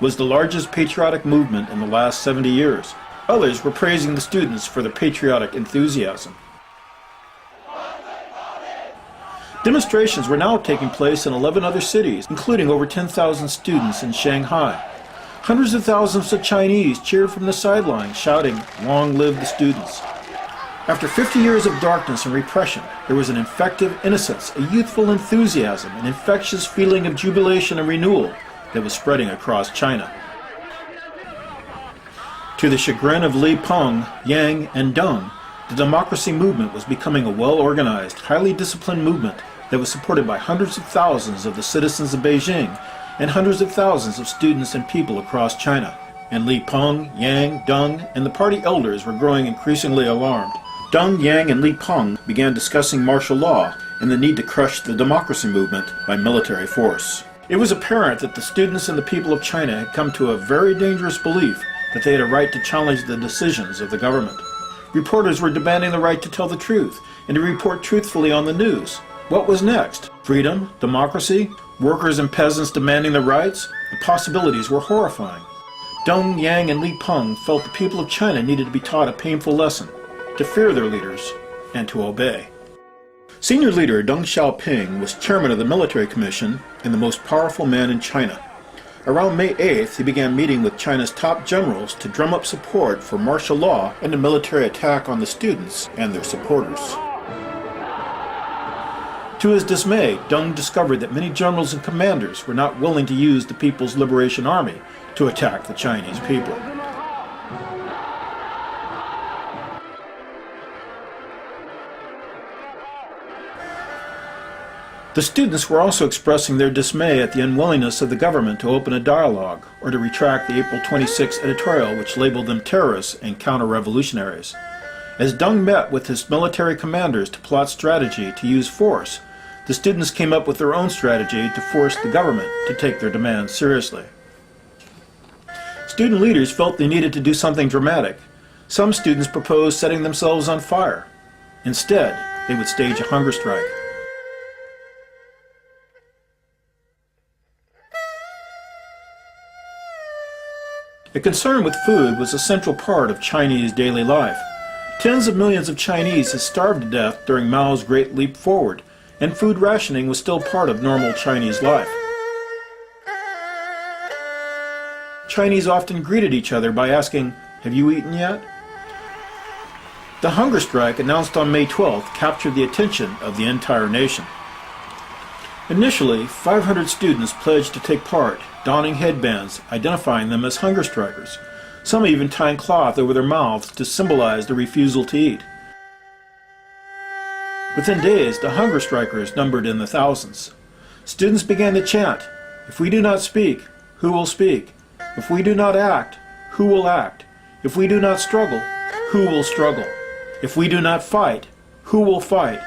was the largest patriotic movement in the last 70 years. Others were praising the students for their patriotic enthusiasm. Demonstrations were now taking place in 11 other cities, including over 10,000 students in Shanghai. Hundreds of thousands of Chinese cheered from the sidelines, shouting, "Long live the students." After 50 years of darkness and repression, there was an infective innocence, a youthful enthusiasm, an infectious feeling of jubilation and renewal that was spreading across China. To the chagrin of Li Peng, Yang, and Deng, the democracy movement was becoming a well-organized, highly disciplined movement that was supported by hundreds of thousands of the citizens of Beijing and hundreds of thousands of students and people across China. And Li Peng, Yang, Deng, and the party elders were growing increasingly alarmed. Deng, Yang, and Li Peng began discussing martial law and the need to crush the democracy movement by military force. It was apparent that the students and the people of China had come to a very dangerous belief that they had a right to challenge the decisions of the government. Reporters were demanding the right to tell the truth and to report truthfully on the news. What was next? Freedom? Democracy? Workers and peasants demanding their rights? The possibilities were horrifying. Deng, Yang, and Li Peng felt the people of China needed to be taught a painful lesson, to fear their leaders and to obey. Senior leader Deng Xiaoping was chairman of the military commission and the most powerful man in China. Around May 8th, he began meeting with China's top generals to drum up support for martial law and a military attack on the students and their supporters. To his dismay, Deng discovered that many generals and commanders were not willing to use the People's Liberation Army to attack the Chinese people. The students were also expressing their dismay at the unwillingness of the government to open a dialogue or to retract the April 26 editorial which labeled them terrorists and counter-revolutionaries. As Deng met with his military commanders to plot strategy to use force, the students came up with their own strategy to force the government to take their demands seriously. Student leaders felt they needed to do something dramatic. Some students proposed setting themselves on fire. Instead, they would stage a hunger strike. A concern with food was a central part of Chinese daily life. Tens of millions of Chinese had starved to death during Mao's Great Leap Forward, and food rationing was still part of normal Chinese life. Chinese often greeted each other by asking, "Have you eaten yet?" The hunger strike announced on May 12th captured the attention of the entire nation. Initially, 500 students pledged to take part, donning headbands, identifying them as hunger strikers, some even tying cloth over their mouths to symbolize their refusal to eat. Within days, the hunger strikers numbered in the thousands. Students began to chant, "If we do not speak, who will speak? If we do not act, who will act? If we do not struggle, who will struggle? If we do not fight, who will fight?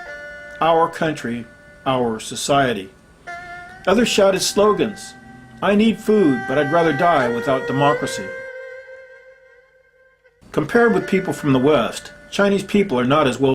Our country, our society." Others shouted slogans, "I need food, but I'd rather die without democracy." Compared with people from the West, Chinese people are not as well